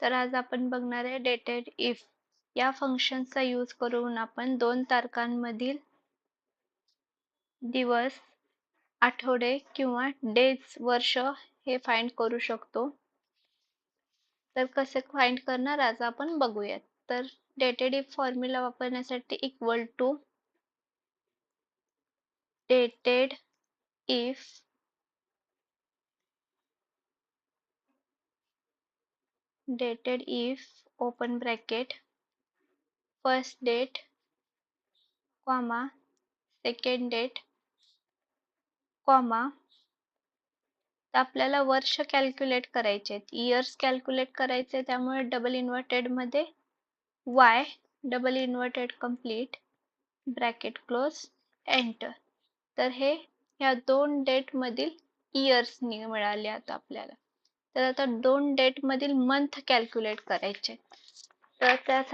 तर आज आपण बघणार आहे डेटेड इफ या फंक्शनचा यूज करून आपण 2 तारखांमधील दिवस, आठवडे किंवा डेज, वर्ष हे फाइंड करू शकतो. तर कसे फाइंड करणार आज आपण बघूयात. तर डेटेड इफ फॉर्म्युला वापरण्यासाठी equal to dated if open bracket first date comma second date comma तर आपल्याला वर्ष कॅल्क्युलेट करायचे आहेत, इयर्स कॅल्क्युलेट करायचे, त्यामुळे डबल इन्व्हर्टेड मध्ये y double inverted complete bracket close enter. तर हे ह्या 2 डेट मधील इयर्स मिळाले. आता आपल्याला तर आता 2 डेट मधील मंथ कॅल्क्युलेट करायचे. तर त्यासाठी